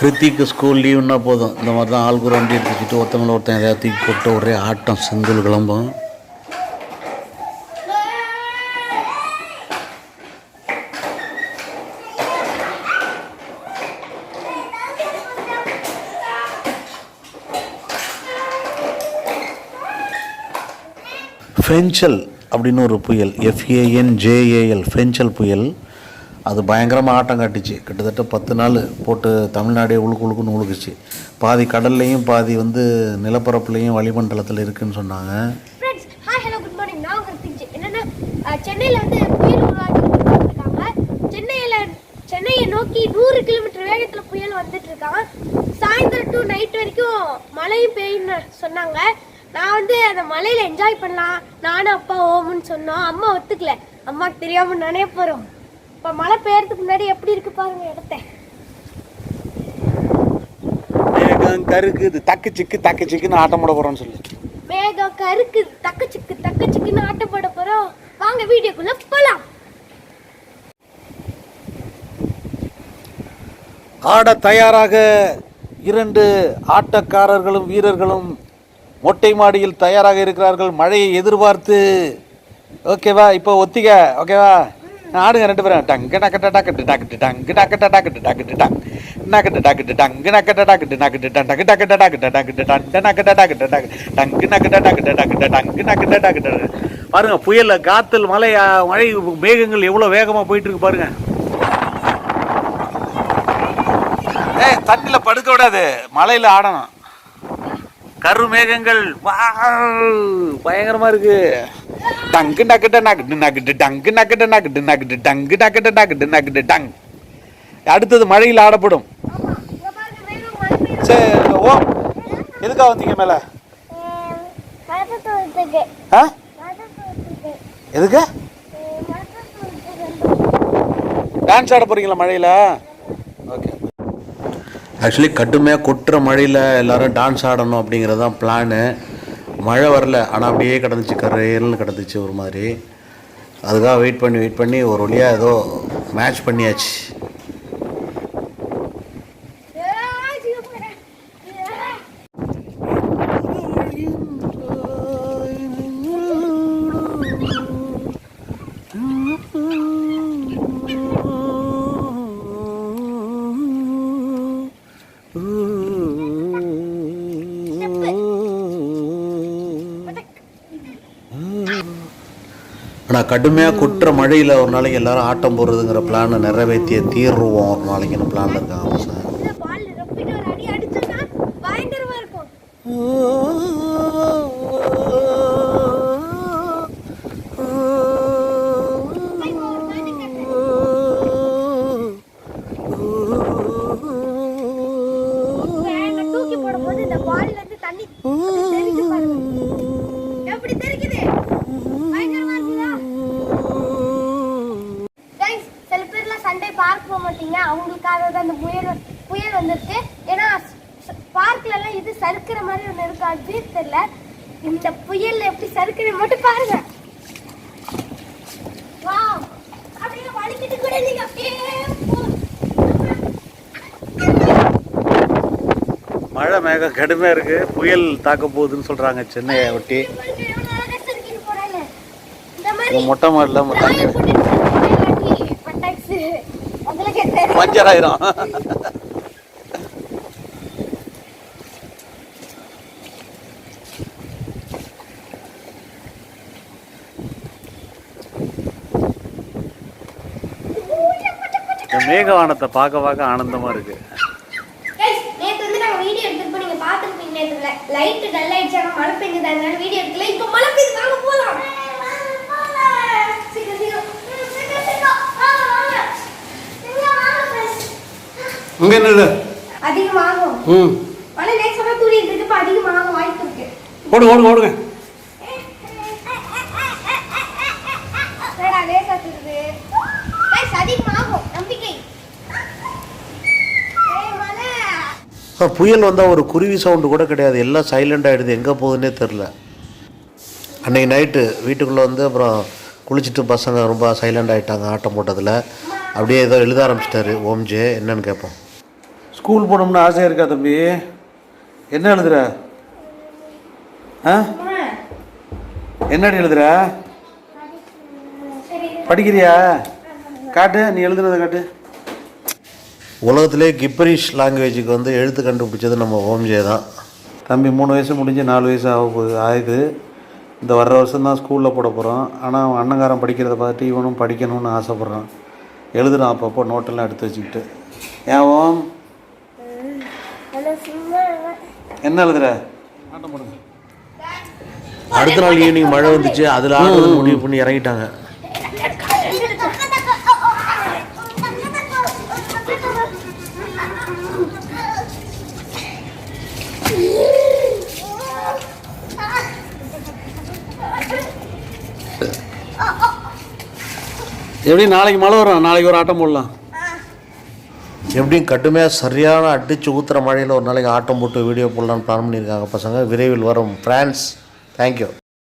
ஹிருத்திக்கு school லீவுன்னா போதும் இந்த மாதிரி தான் ஆளுக்கு ஒரு வண்டி எடுத்துக்கிட்டு ஒருத்தவங்களை ஒருத்தன் எதாவது தூக்கி போட்டு ஒரே ஆட்டம் செந்தில் கிளம்பும். ஃபென்சல் அப்படின்னு ஒரு புயல், FANJAL ஃபென்சல் புயல். அது பயங்கரமாக ஆட்டம் காட்டுச்சு. கிட்டத்தட்ட 10 நாள் போட்டு தமிழ்நாடே உழுக்குன்னு உழுகுச்சு. பாதி கடல்லையும் பாதி நிலப்பரப்புலையும் வளிமண்டலத்தில் இருக்குதுன்னு சொன்னாங்க. சென்னையை நோக்கி 100 கிலோமீட்டர் வேகத்தில் புயல் வந்துட்டு இருக்காங்க. சாயந்தரம் டு நைட் வரைக்கும் மழையும் பெய்யுன்னு சொன்னாங்க. நான் அந்த மலையில என்ஜாய் பண்ணலாம் நானும் அப்பா ஓமுன்னு சொன்னோம். அம்மா ஒத்துக்கல. அம்மாவுக்கு தெரியாம நினைய போறோம். இப்ப மழை பெய்யறதுக்கு முன்னாடி எப்படி இருக்கு பாருங்க இடத்த. மேகம் கருக்குது தக்கு சிக்குன்னு ஆட்டம் போட போறோம்னு சொல்லி. மேகம் கருக்குது தக்கு சிக்குன்னு ஆட்டம் போட போறோம். வாங்க வீடியோக்குள்ள போலாம். ஆட தயாராக 2 ஆட்டக்காரர்களும் வீரர்களும் மொட்டை மாடியில் தயாராக இருக்கிறார்கள் மழையை எதிர்பார்த்து. ஓகேவா? இப்போ ஒத்திக. ஓகேவா? ஆடுங்க 2 பேரும். டங்கு நக்கட்ட டாக்கட்டு டாக்கட்டு டங்கு நக்கட்ட டாக்கட்டு டாக்கட்டு டங் நக்கட்ட டாக்கட்டு டங்கு நக்கட்ட டாக்கட்டு டாக்கட்டு டங்கு டக்கட்ட டாக்கட்டு டாக்கட்டு டங்க நக்கட்ட டாக்கட்டு டாக்கட்டு டங்கு நக்கட்ட டாக்கட்டு டாக்கட்டு டங்கு நக்கட்ட டாக்கட்டு. பாருங்க புயல், காத்தல், மழை மேகங்கள் எவ்வளோ வேகமாக போயிட்டு இருக்கு பாருங்க. தண்ணியில் படுக்க விடாது, மழையில் ஆடணும். கருமேகங்கள் பயங்கரமா இருக்கு. டங்கு நக்கட்ட நக்கட்டு நக்கட்டு டங்கு நக்கட்ட நக்கட்டு நக்கட்டு டங்கு நக்கட்ட நக்கட்டு நக்கட்டு டங். அடுத்தது மழையில் ஆடப்படும். சரி ஓ, எதுக்காக வந்தீங்க மேல? எதுக்கு? டான்ஸ் ஆட போறீங்களா மழையில? ஓகே. ஆக்சுவலி கடுமையாக கொட்டுற மழையில் எல்லோரும் டான்ஸ் ஆடணும் அப்படிங்கிறது தான் பிளானு. மழை வரல, ஆனால் அப்படியே கிடந்துச்சு, கரையல்னு கிடந்துச்சு ஒரு மாதிரி. அதுக்காக வெயிட் பண்ணி ஒரு வழியாக ஏதோ மேட்ச் பண்ணியாச்சு. ஆனால் கடுமையாக குற்ற மழையில் ஒரு நாளைக்கு எல்லாரும் ஆட்டம் போடுறதுங்கிற பிளானை நிறைவேற்றிய தீர்வோம் ஒரு நாளைக்குன்னு பிளானில் இருக்காங்க சார். பார்க் போக மாட்டீங்க, அவங்களுக்காக தான் அந்த புயல் வந்துருக்கு. ஏன்னா பார்க்ல எல்லாம் இது சறுக்கிற மாதிரி ஒன்று இருக்கு, அது தெரியல. இந்த புயல் எப்படி சறுக்குன்னு மட்டும் பாருங்க. வா, அப்படியே வலிக்கிட்டு கூட நீங்க மழை மேகம் கடுமையாக இருக்கு, புயல் தாக்க போகுதுன்னு சொல்றாங்க சென்னையை ஒட்டி. மொட்டை மாடல தண்ணி பஞ்சராயிரம். மேகவானத்தை பார்க்க ஆனந்தமா இருக்கு. லைட் டல் ஆயிடுச்சு, மழை பெய்யுது, அதனால வீடியோ எடுக்கல. இப்போ மழை பெய்யுது, வாங்க போலாம். இங்க என்னது அதிகமாகும். மழை லேசாக தூரிட்டு இருக்கு, இப்போ அதிகமாக வாய்ப்பு இருக்கு. ஓடுங்க. லேசா தூருது, அதிகமாகும் நம்பிக்கை. புயல் வந்தால் ஒரு குருவி சவுண்டு கூட கிடையாது, எல்லாம் சைலண்ட் ஆகிடுது, எங்கே போகுதுன்னே தெரில. அன்றைக்கி நைட்டு வீட்டுக்குள்ளே அப்புறம் குளிச்சுட்டு பசங்க ரொம்ப சைலண்ட் ஆகிட்டாங்க ஆட்டம் போட்டதில். அப்படியே ஏதோ எழுத ஆரம்பிச்சிட்டாரு ஓம்ஜே. என்னன்னு கேட்போம். ஸ்கூல் போகணும்னு ஆசையாக இருக்கா தம்பி? என்ன எழுதுற? ஆ, என்னடி எழுதுற? படிக்கிறியா? காட்டு, நீ எழுதுனதை காட்டு. உலகத்திலே கிப்பரிஷ் லாங்குவேஜுக்கு வந்து எழுத்து கண்டுபிடிச்சது நம்ம ஓம்ஜே தான். தம்பி 3 வயசு முடிஞ்சு 4 வயசு ஆகுது. இந்த வர்ற வருஷம் தான் ஸ்கூலில் போட போகிறோம். ஆனால் அவன் அண்ணங்காரன் படிக்கிறத பார்த்துட்டு இவனும் படிக்கணும்னு ஆசைப்பட்றான். எழுதுறான் அப்பப்போ நோட்டெல்லாம் எடுத்து வச்சுக்கிட்டு. ஏன் ஓம் என்ன எழுதுற? ஆட்டம் போடுங்க. அடுத்த நாள் ஈவினிங் மழை வந்துச்சு, அதில் ஆடுறது முடிவு பண்ணி இறங்கிட்டாங்க. எப்படி நாளைக்கு மழை வரும், நாளைக்கு ஒரு ஆட்டம் போடலாம். எப்படியும் கடுமையாக சரியான அடித்து ஊற்றுற மழையில் ஒரு நாளைக்கு ஆட்டம் போட்டு வீடியோ போடலான்னு பிளான் பண்ணியிருக்காங்க பசங்க. விரைவில் வரும் ஃப்ரான்ஸ். தேங்க்யூ.